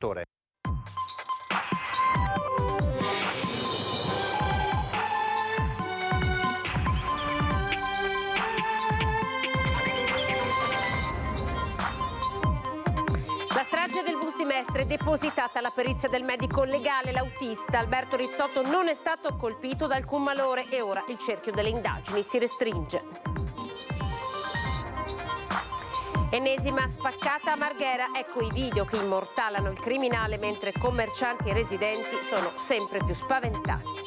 La strage del bus di Mestre è depositata alla perizia del medico legale. L'autista Alberto Rizzotto non è stato colpito da alcun malore e ora il cerchio delle indagini si restringe. Ennesima spaccata a Marghera. Ecco i video che immortalano il criminale mentre commercianti e residenti sono sempre più spaventati.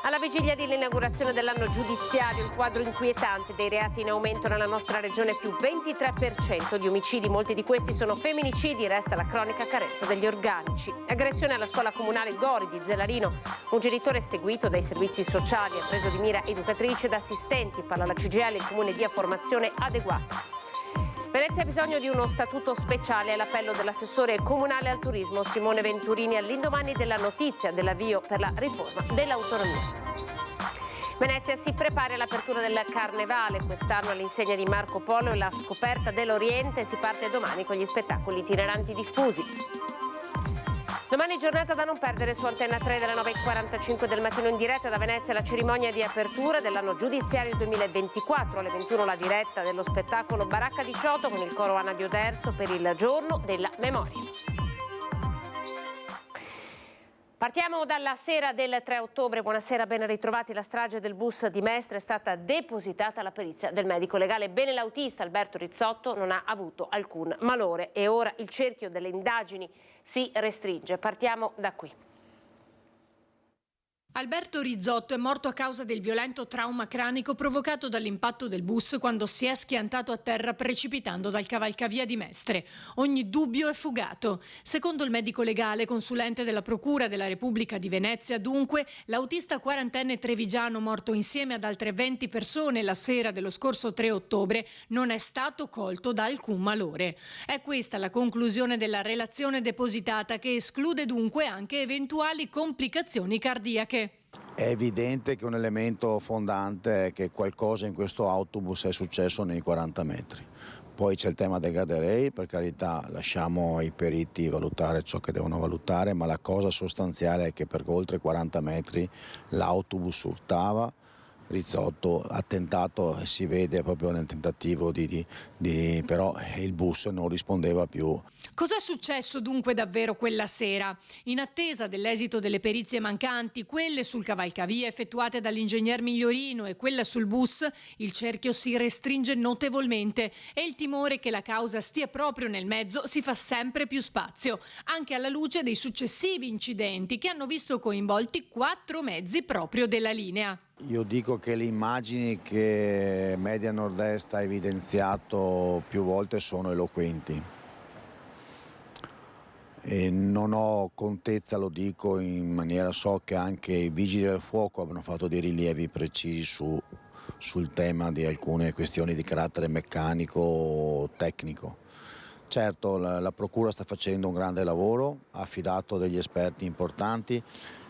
Alla vigilia dell'inaugurazione dell'anno giudiziario, il quadro inquietante dei reati in aumento nella nostra regione, più 23% di omicidi, molti di questi sono femminicidi, resta la cronica carenza degli organici. Aggressione alla scuola comunale Gori di Zelarino, un genitore seguito dai servizi sociali ha preso di mira educatrici ed assistenti, parla la CGIL, il comune dia formazione adeguata. Venezia ha bisogno di uno statuto speciale all'appello dell'assessore comunale al turismo Simone Venturini all'indomani della notizia dell'avvio per la riforma dell'autonomia. Venezia si prepara all'apertura del Carnevale, quest'anno all'insegna di Marco Polo e la scoperta dell'Oriente. Si parte domani con gli spettacoli itineranti diffusi. Domani giornata da non perdere su Antenna 3 dalle 9:45 del mattino in diretta da Venezia la cerimonia di apertura dell'anno giudiziario 2024. Alle 21 la diretta dello spettacolo Baracca 18 con il coro Anna Dioderso per il giorno della memoria. Partiamo dalla sera del 3 ottobre. Buonasera, ben ritrovati. La strage del bus di Mestre è stata depositata alla perizia del medico legale. Bene, l'autista Alberto Rizzotto non ha avuto alcun malore e ora il cerchio delle indagini si restringe. Partiamo da qui. Alberto Rizzotto è morto a causa del violento trauma cranico provocato dall'impatto del bus quando si è schiantato a terra precipitando dal cavalcavia di Mestre. Ogni dubbio è fugato. Secondo il medico legale, consulente della Procura della Repubblica di Venezia, dunque, l'autista quarantenne trevigiano morto insieme ad altre 20 persone la sera dello scorso 3 ottobre non è stato colto da alcun malore. È questa la conclusione della relazione depositata, che esclude dunque anche eventuali complicazioni cardiache. È evidente che un elemento fondante è che qualcosa in questo autobus è successo nei 40 metri. Poi c'è il tema del guardrail, per carità lasciamo ai periti valutare ciò che devono valutare, ma la cosa sostanziale è che per oltre 40 metri l'autobus urtava. Rizzotto ha tentato, e si vede proprio nel tentativo però il bus non rispondeva più. Cos'è successo dunque davvero quella sera? In attesa dell'esito delle perizie mancanti, quelle sul cavalcavia effettuate dall'ingegner Migliorino e quella sul bus, il cerchio si restringe notevolmente e il timore che la causa stia proprio nel mezzo si fa sempre più spazio, anche alla luce dei successivi incidenti che hanno visto coinvolti 4 mezzi proprio della linea. Io dico che le immagini che Media Nord-Est ha evidenziato più volte sono eloquenti e non ho contezza, lo dico in maniera, so che anche i vigili del fuoco hanno fatto dei rilievi precisi sul tema di alcune questioni di carattere meccanico o tecnico. Certo, la Procura sta facendo un grande lavoro, ha affidato degli esperti importanti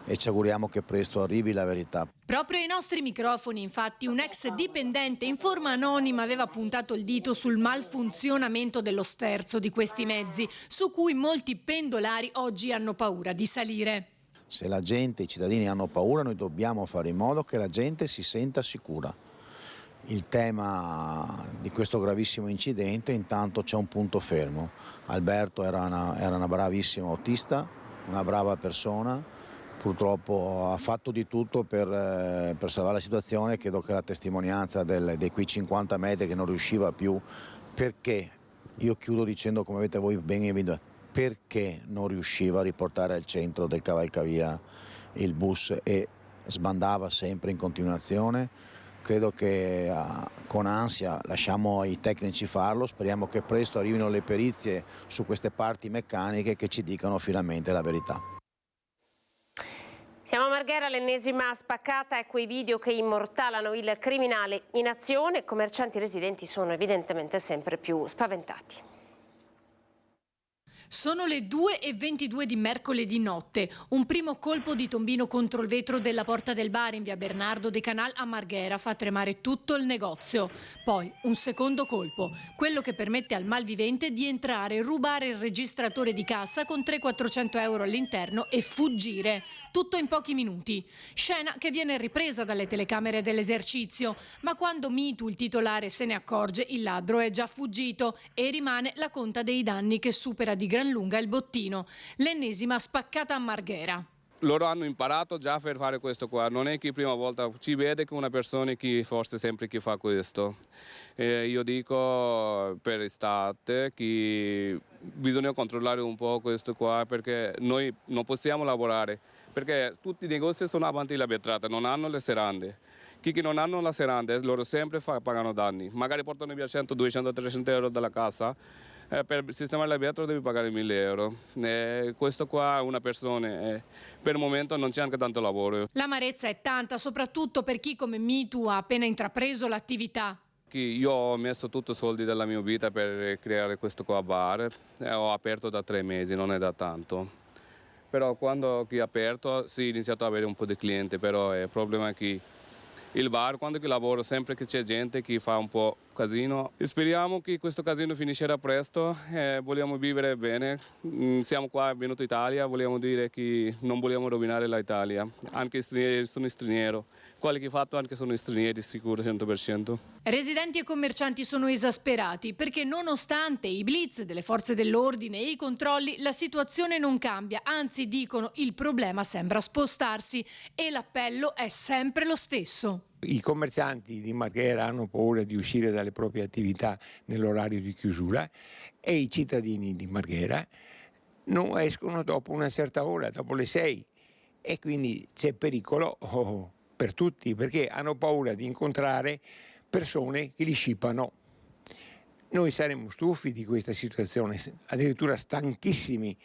e ci auguriamo che presto arrivi la verità. Proprio ai nostri microfoni, infatti, un ex dipendente in forma anonima aveva puntato il dito sul malfunzionamento dello sterzo di questi mezzi, su cui molti pendolari oggi hanno paura di salire. Se la gente, i cittadini hanno paura, noi dobbiamo fare in modo che la gente si senta sicura. Il tema di questo gravissimo incidente, intanto c'è un punto fermo. Alberto era una bravissima autista, una brava persona. Purtroppo ha fatto di tutto per salvare la situazione. Credo che la testimonianza dei quei 50 metri che non riusciva più, perché, io chiudo dicendo, come avete voi ben evidenziato, perché non riusciva a riportare al centro del cavalcavia il bus e sbandava sempre in continuazione. Credo che con ansia lasciamo ai tecnici farlo, speriamo che presto arrivino le perizie su queste parti meccaniche che ci dicano finalmente la verità. Siamo a Marghera, l'ennesima spaccata, ecco i video che immortalano il criminale in azione. Commercianti e residenti sono evidentemente sempre più spaventati. Sono le 2:22 di mercoledì notte. Un primo colpo di tombino contro il vetro della porta del bar in via Bernardo de Canal a Marghera fa tremare tutto il negozio. Poi un secondo colpo, quello che permette al malvivente di entrare, rubare il registratore di cassa con 300-400 euro all'interno e fuggire. Tutto in pochi minuti. Scena che viene ripresa dalle telecamere dell'esercizio, ma quando Mitu, il titolare, se ne accorge, il ladro è già fuggito e rimane la conta dei danni che supera di gran lunga il bottino. L'ennesima spaccata a Marghera. Loro hanno imparato già per fare questo qua, non è che prima volta ci vede che una persona che forse sempre che fa questo. Io dico per estate che bisogna controllare un po' questo qua perché noi non possiamo lavorare, perché tutti i negozi sono avanti la vetrata, non hanno le serrande. Chi che non hanno la serrande, loro sempre pagano danni, magari portano via 100, 200, 300 euro dalla cassa. Per sistemare la vetro devi pagare 1.000 euro. Questo qua una persona, per il momento non c'è anche tanto lavoro. L'amarezza è tanta, soprattutto per chi come Mitu ha appena intrapreso l'attività. Io ho messo tutti i soldi della mia vita per creare questo qua bar, ho aperto da 3 mesi, non è da tanto. Però quando ho aperto sì, ho iniziato ad avere un po' di clienti, però il problema è che il bar, quando lavoro, sempre che c'è gente che fa un po' casino. Speriamo che questo casino finiscerà presto, vogliamo vivere bene. Siamo qua, venuti in Italia, vogliamo dire che non vogliamo rovinare l'Italia. Anche sono straniero, quelli che ho fatto anche sono stranieri, sicuro, 100%. Residenti e commercianti sono esasperati perché nonostante i blitz delle forze dell'ordine e i controlli, la situazione non cambia, anzi dicono il problema sembra spostarsi e l'appello è sempre lo stesso. I commercianti di Marghera hanno paura di uscire dalle proprie attività nell'orario di chiusura e i cittadini di Marghera non escono dopo una certa ora, dopo le 6, e quindi c'è pericolo per tutti perché hanno paura di incontrare persone che li scippano. Noi saremmo stufi di questa situazione, addirittura stanchissimi.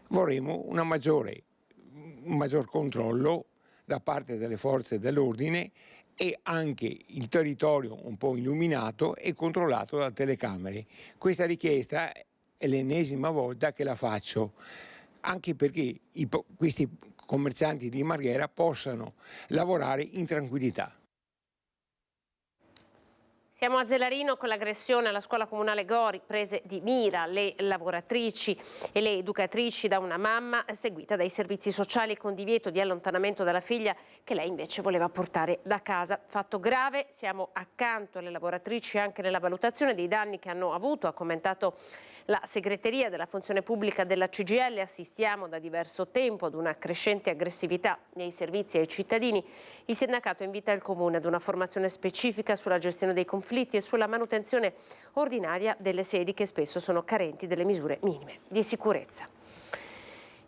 Vorremmo un maggior controllo da parte delle forze dell'ordine e anche il territorio un po' illuminato e controllato da telecamere. Questa richiesta è l'ennesima volta che la faccio, anche perché questi commercianti di Marghera possano lavorare in tranquillità. Siamo a Zelarino con l'aggressione alla scuola comunale Gori, prese di mira le lavoratrici e le educatrici da una mamma, seguita dai servizi sociali con divieto di allontanamento dalla figlia che lei invece voleva portare da casa. Fatto grave, siamo accanto alle lavoratrici anche nella valutazione dei danni che hanno avuto, ha commentato la segreteria della funzione pubblica della CGIL. Assistiamo da diverso tempo ad una crescente aggressività nei servizi ai cittadini. Il sindacato invita il Comune ad una formazione specifica sulla gestione dei conflitti e sulla manutenzione ordinaria delle sedi che spesso sono carenti delle misure minime di sicurezza.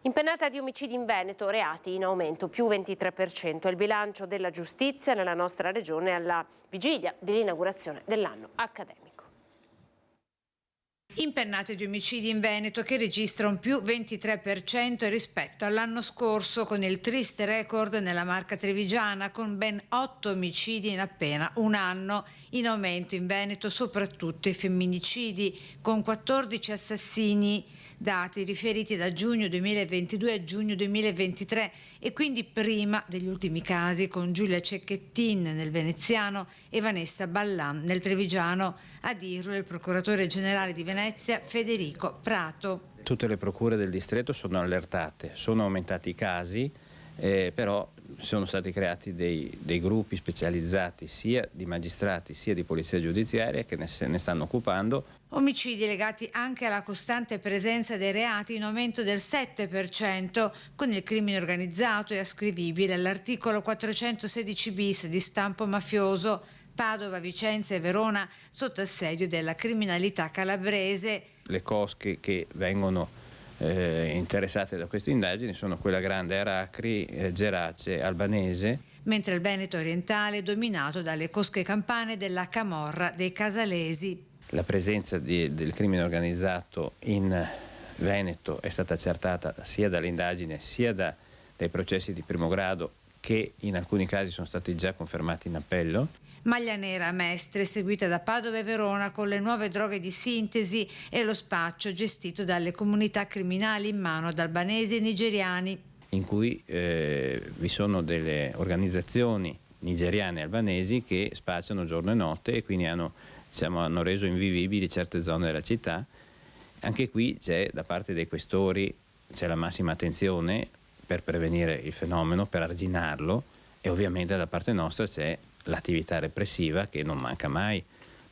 Impennata di omicidi in Veneto, reati in aumento, più 23%. È il bilancio della giustizia nella nostra regione alla vigilia dell'inaugurazione dell'anno accademico. Impennate di omicidi in Veneto che registra un più 23% rispetto all'anno scorso, con il triste record nella Marca Trevigiana con ben 8 omicidi in appena un anno. In aumento in Veneto soprattutto i femminicidi, con 14 assassini, dati riferiti da giugno 2022 a giugno 2023 e quindi prima degli ultimi casi con Giulia Cecchettin nel veneziano e Vanessa Ballan nel trevigiano, a dirlo il procuratore generale di Venezia Federico Prato. Tutte le procure del distretto sono allertate, sono aumentati i casi, però sono stati creati dei gruppi specializzati sia di magistrati sia di polizia giudiziaria che ne stanno occupando. Omicidi legati anche alla costante presenza dei reati in aumento del 7%, con il crimine organizzato e ascrivibile all'articolo 416 bis di stampo mafioso. Padova, Vicenza e Verona sotto assedio della criminalità calabrese. Le cosche che vengono interessate da queste indagini sono quella grande Aracri, Gerace, Albanese. Mentre il Veneto orientale è dominato dalle cosche campane della camorra dei casalesi. La presenza del crimine organizzato in Veneto è stata accertata sia dall'indagine sia dai processi di primo grado che in alcuni casi sono stati già confermati in appello. Maglia nera a Mestre, seguita da Padova e Verona con le nuove droghe di sintesi e lo spaccio gestito dalle comunità criminali in mano ad albanesi e nigeriani. In cui vi sono delle organizzazioni nigeriane e albanesi che spacciano giorno e notte e quindi hanno reso invivibili certe zone della città. Anche qui c'è da parte dei questori la massima attenzione per prevenire il fenomeno, per arginarlo, e ovviamente da parte nostra c'è l'attività repressiva che non manca mai,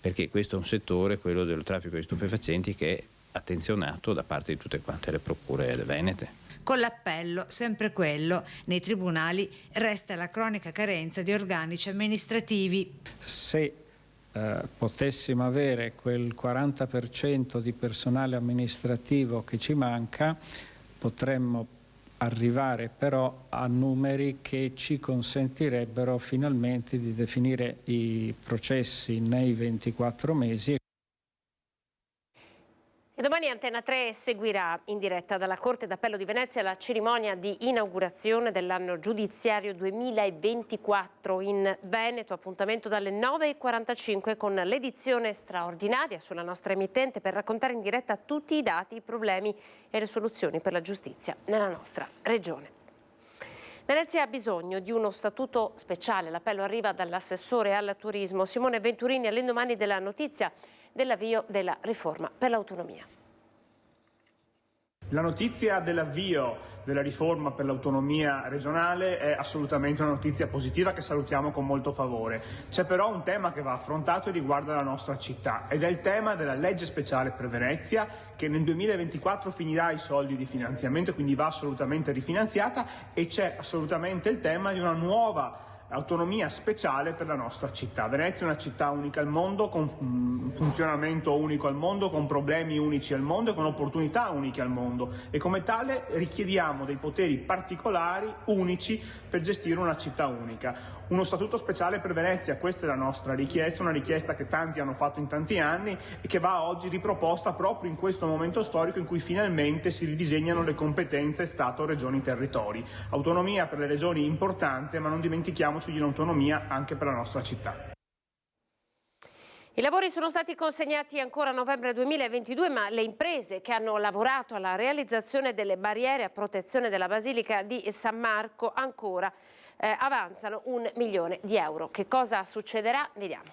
perché questo è un settore, quello del traffico di stupefacenti, che è attenzionato da parte di tutte quante le procure venete. Con l'appello, sempre quello, nei tribunali resta la cronica carenza di organici amministrativi. Se potessimo avere quel 40% di personale amministrativo che ci manca, potremmo arrivare però a numeri che ci consentirebbero finalmente di definire i processi nei 24 mesi. E domani Antena 3 seguirà in diretta dalla Corte d'Appello di Venezia la cerimonia di inaugurazione dell'anno giudiziario 2024 in Veneto. Appuntamento dalle 9:45 con l'edizione straordinaria sulla nostra emittente per raccontare in diretta tutti i dati, i problemi e le soluzioni per la giustizia nella nostra regione. Venezia ha bisogno di uno statuto speciale. L'appello arriva dall'assessore al turismo Simone Venturini all'indomani della notizia dell'avvio della riforma per l'autonomia. La notizia dell'avvio della riforma per l'autonomia regionale è assolutamente una notizia positiva che salutiamo con molto favore. C'è però un tema che va affrontato e riguarda la nostra città ed è il tema della legge speciale per Venezia, che nel 2024 finirà i soldi di finanziamento, quindi va assolutamente rifinanziata, e c'è assolutamente il tema di una nuova autonomia speciale per la nostra città. Venezia è una città unica al mondo, con funzionamento unico al mondo, con problemi unici al mondo e con opportunità uniche al mondo, e come tale richiediamo dei poteri particolari, unici, per gestire una città unica. Uno statuto speciale per Venezia, questa è la nostra richiesta, una richiesta che tanti hanno fatto in tanti anni e che va oggi riproposta proprio in questo momento storico in cui finalmente si ridisegnano le competenze Stato, Regioni, Territori. Autonomia per le regioni importante, ma non dimentichiamoci di un'autonomia anche per la nostra città. I lavori sono stati consegnati ancora a novembre 2022, ma le imprese che hanno lavorato alla realizzazione delle barriere a protezione della Basilica di San Marco ancora avanzano €1 milione. Che cosa succederà? Vediamo.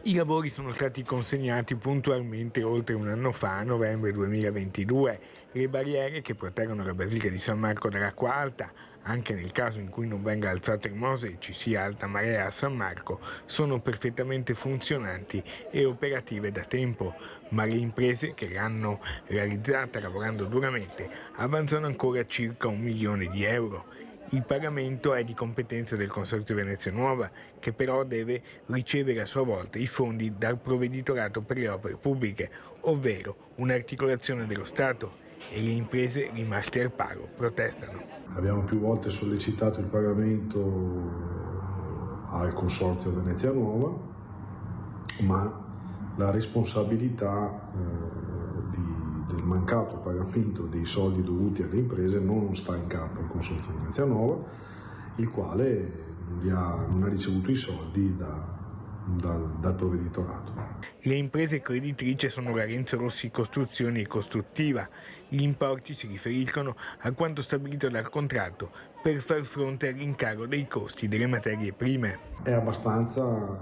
I lavori sono stati consegnati puntualmente oltre un anno fa, a novembre 2022. Le barriere che proteggono la Basilica di San Marco dall'acqua alta, anche nel caso in cui non venga alzato il Mose e ci sia alta marea a San Marco, sono perfettamente funzionanti e operative da tempo, ma le imprese che l'hanno realizzata lavorando duramente avanzano ancora circa €1 milione. Il pagamento è di competenza del Consorzio Venezia Nuova, che però deve ricevere a sua volta i fondi dal Provveditorato per le opere pubbliche, ovvero un'articolazione dello Stato, e le imprese rimaste al paro protestano. Abbiamo più volte sollecitato il pagamento al Consorzio Venezia Nuova, ma la responsabilità del mancato pagamento dei soldi dovuti alle imprese non sta in capo al Consorzio Venezia Nuova, il quale non ha ricevuto i soldi dal provveditorato. Le imprese creditrici sono la Renzo Rossi Costruzioni e Costruttiva. Gli importi si riferiscono a quanto stabilito dal contratto per far fronte al rincaro dei costi delle materie prime. È abbastanza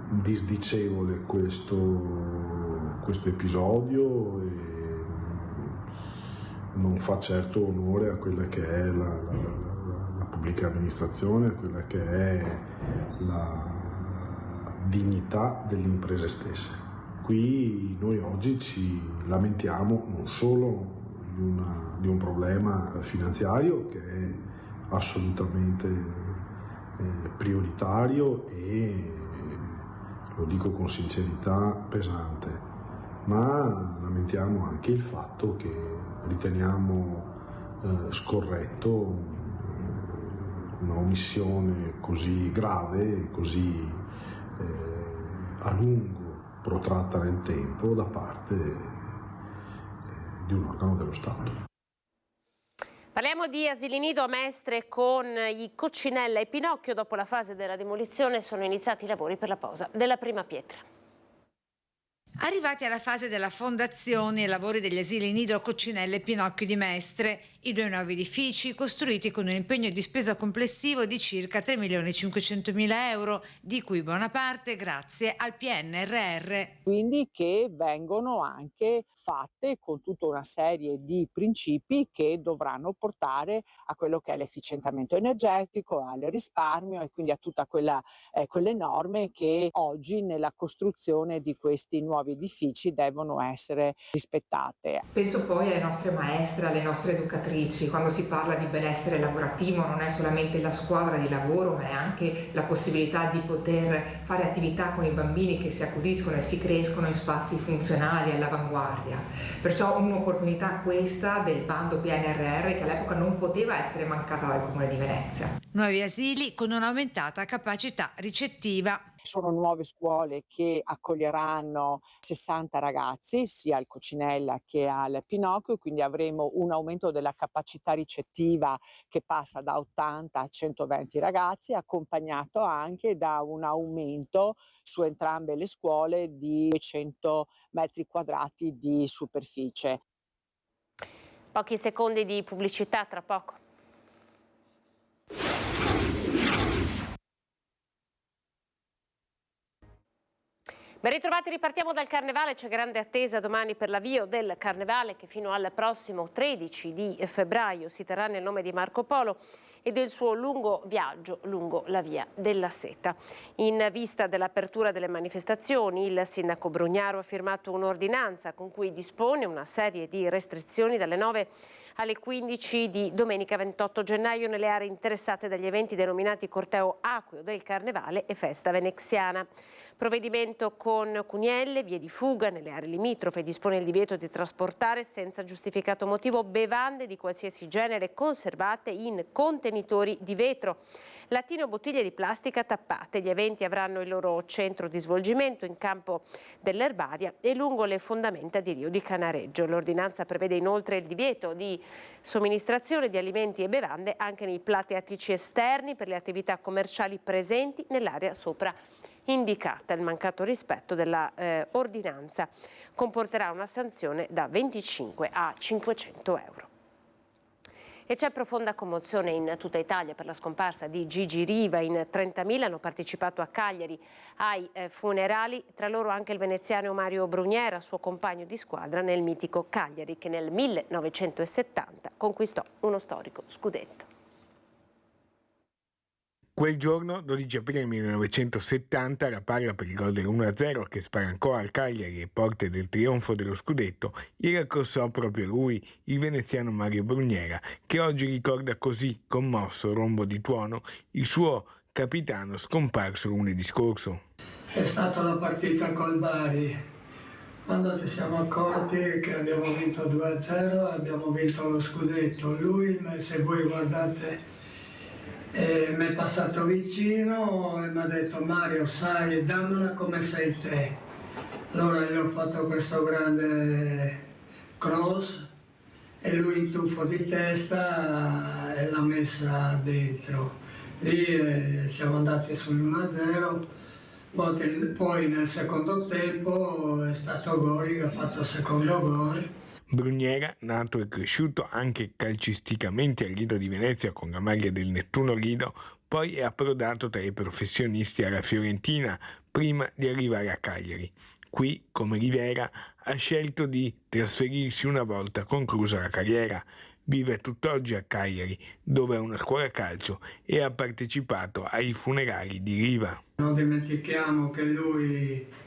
disdicevole questo episodio e non fa certo onore a quella che è la pubblica amministrazione, a quella che è la dignità delle imprese stesse. Qui noi oggi ci lamentiamo non solo di un problema finanziario che è assolutamente prioritario e, lo dico con sincerità, pesante, ma lamentiamo anche il fatto che riteniamo scorretto una omissione così grave, così a lungo protratta nel tempo da parte di un organo dello Stato. Parliamo di asili nido a Mestre con i Coccinella e Pinocchio. Dopo la fase della demolizione sono iniziati i lavori per la posa della prima pietra. Arrivati alla fase della fondazione, i lavori degli asili nido Coccinella e Pinocchio di Mestre, i due nuovi edifici costruiti con un impegno di spesa complessivo di circa 3.500.000 euro, di cui buona parte grazie al PNRR. Quindi che vengono anche fatte con tutta una serie di principi che dovranno portare a quello che è l'efficientamento energetico, al risparmio e quindi a tutta quelle norme che oggi nella costruzione di questi nuovi edifici devono essere rispettate. Penso poi alle nostre maestre, alle nostre educatrici. Quando si parla di benessere lavorativo non è solamente la squadra di lavoro, ma è anche la possibilità di poter fare attività con i bambini che si accudiscono e si crescono in spazi funzionali all'avanguardia. Perciò un'opportunità questa del bando PNRR che all'epoca non poteva essere mancata dal Comune di Venezia. Nuovi asili con un'aumentata capacità ricettiva. Sono nuove scuole che accoglieranno 60 ragazzi sia al Coccinella che al Pinocchio, quindi avremo un aumento della capacità ricettiva che passa da 80 a 120 ragazzi, accompagnato anche da un aumento su entrambe le scuole di 100 metri quadrati di superficie. Pochi secondi di pubblicità, tra poco. Ben ritrovati, ripartiamo dal Carnevale. C'è grande attesa domani per l'avvio del Carnevale che fino al prossimo 13 di febbraio si terrà nel nome di Marco Polo e del suo lungo viaggio lungo la via della Seta. In vista dell'apertura delle manifestazioni, il sindaco Brugnaro ha firmato un'ordinanza con cui dispone una serie di restrizioni dalle 9 alle 15 di domenica 28 gennaio nelle aree interessate dagli eventi denominati Corteo Acqueo del Carnevale e Festa Veneziana. Provvedimento con Cunielle, vie di fuga nelle aree limitrofe, dispone il divieto di trasportare senza giustificato motivo bevande di qualsiasi genere conservate in contenitori di vetro, lattine o bottiglie di plastica tappate. Gli eventi avranno il loro centro di svolgimento in campo dell'Erbaria e lungo le fondamenta di Rio di Canareggio. L'ordinanza prevede inoltre il divieto di somministrazione di alimenti e bevande anche nei plateatici esterni per le attività commerciali presenti nell'area sopra indicata. Il mancato rispetto della ordinanza comporterà una sanzione da 25 a 500 euro. E c'è profonda commozione in tutta Italia per la scomparsa di Gigi Riva. In 30.000 hanno partecipato a Cagliari ai funerali, tra loro anche il veneziano Mario Brugnera, suo compagno di squadra nel mitico Cagliari, che nel 1970 conquistò uno storico scudetto. Quel giorno, 12 aprile 1970, la palla per il gol dell'1-0 che spalancò al Cagliari le porte del trionfo dello scudetto, gli raccorsò proprio lui, il veneziano Mario Brugnera, che oggi ricorda così, commosso, rombo di tuono, il suo capitano scomparso lunedì scorso. È stata la partita col Bari. Quando ci siamo accorti che abbiamo vinto 2-0, abbiamo vinto lo scudetto. Lui, se voi guardate, mi è passato vicino e mi ha detto: Mario, sai, dammela come sei te. Allora gli ho fatto questo grande cross e lui in tuffo di testa e l'ha messa dentro. Lì siamo andati sull'1-0, poi nel secondo tempo è stato Gori che ha fatto il secondo gol. Brugnera, nato e cresciuto anche calcisticamente al Lido di Venezia con la maglia del Nettuno Lido, poi è approdato tra i professionisti alla Fiorentina prima di arrivare a Cagliari. Qui, come Rivera, ha scelto di trasferirsi una volta conclusa la carriera. Vive tutt'oggi a Cagliari, dove ha una scuola calcio e ha partecipato ai funerali di Riva. Non dimentichiamo che lui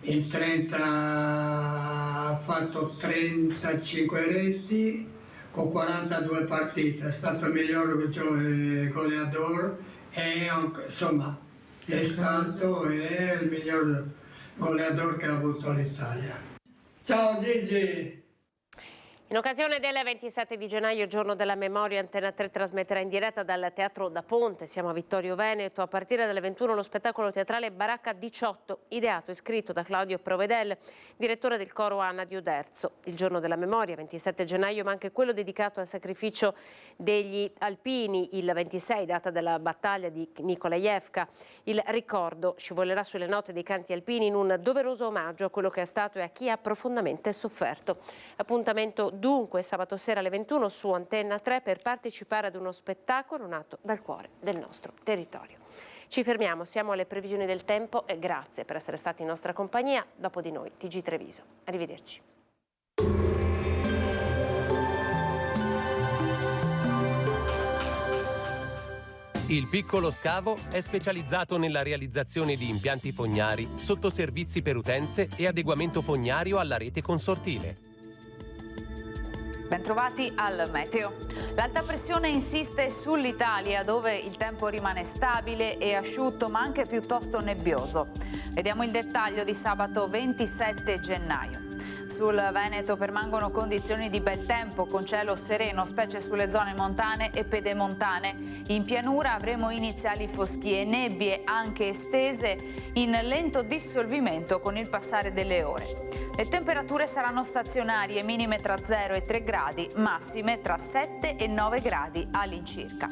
in 30 ha fatto 35 reti con 42 partite, è stato il miglior goleador e insomma è stato il miglior goleador che ha avuto l'Italia. Ciao Gigi! In occasione del 27 di gennaio, giorno della memoria, Antena 3 trasmetterà in diretta dal Teatro da Ponte, siamo a Vittorio Veneto, a partire dalle 21 lo spettacolo teatrale Baracca 18, ideato e scritto da Claudio Provedel, direttore del coro Anna di Oderzo. Il giorno della memoria, 27 gennaio, ma anche quello dedicato al sacrificio degli alpini, il 26, data della battaglia di Nikolajevka. Il ricordo scivolerà sulle note dei canti alpini in un doveroso omaggio a quello che è stato e a chi ha profondamente sofferto. Appuntamento dunque sabato sera alle 21 su Antena 3 per partecipare ad uno spettacolo nato dal cuore del nostro territorio. Ci fermiamo, siamo alle previsioni del tempo e grazie per essere stati in nostra compagnia. Dopo di noi TG Treviso. Arrivederci. Il Piccolo Scavo è specializzato nella realizzazione di impianti fognari, sottoservizi per utenze e adeguamento fognario alla rete consortile. Bentrovati al meteo. L'alta pressione insiste sull'Italia, dove il tempo rimane stabile e asciutto ma anche piuttosto nebbioso. Vediamo il dettaglio di sabato 27 gennaio. Sul Veneto permangono condizioni di bel tempo con cielo sereno, specie sulle zone montane e pedemontane. In pianura avremo iniziali foschie e nebbie anche estese in lento dissolvimento con il passare delle ore. Le temperature saranno stazionarie, minime tra 0 e 3 gradi, massime tra 7 e 9 gradi all'incirca.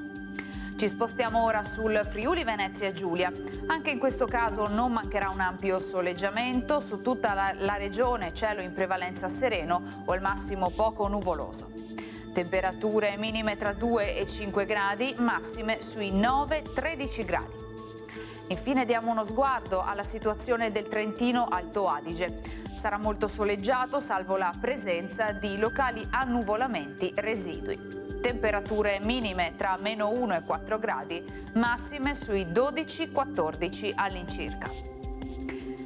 Ci spostiamo ora sul Friuli Venezia Giulia. Anche in questo caso non mancherà un ampio soleggiamento, su tutta la regione cielo in prevalenza sereno o al massimo poco nuvoloso. Temperature minime tra 2 e 5 gradi, massime sui 9-13 gradi. Infine diamo uno sguardo alla situazione del Trentino Alto Adige. Sarà molto soleggiato, salvo la presenza di locali annuvolamenti residui. Temperature minime tra -1 e 4 gradi, massime sui 12-14 all'incirca.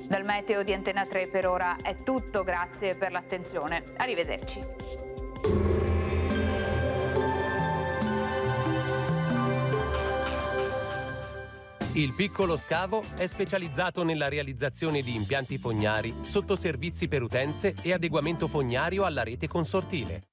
Dal meteo di Antena 3 per ora è tutto, grazie per l'attenzione. Arrivederci. Il Piccolo Scavo è specializzato nella realizzazione di impianti fognari, sottoservizi per utenze e adeguamento fognario alla rete consortile.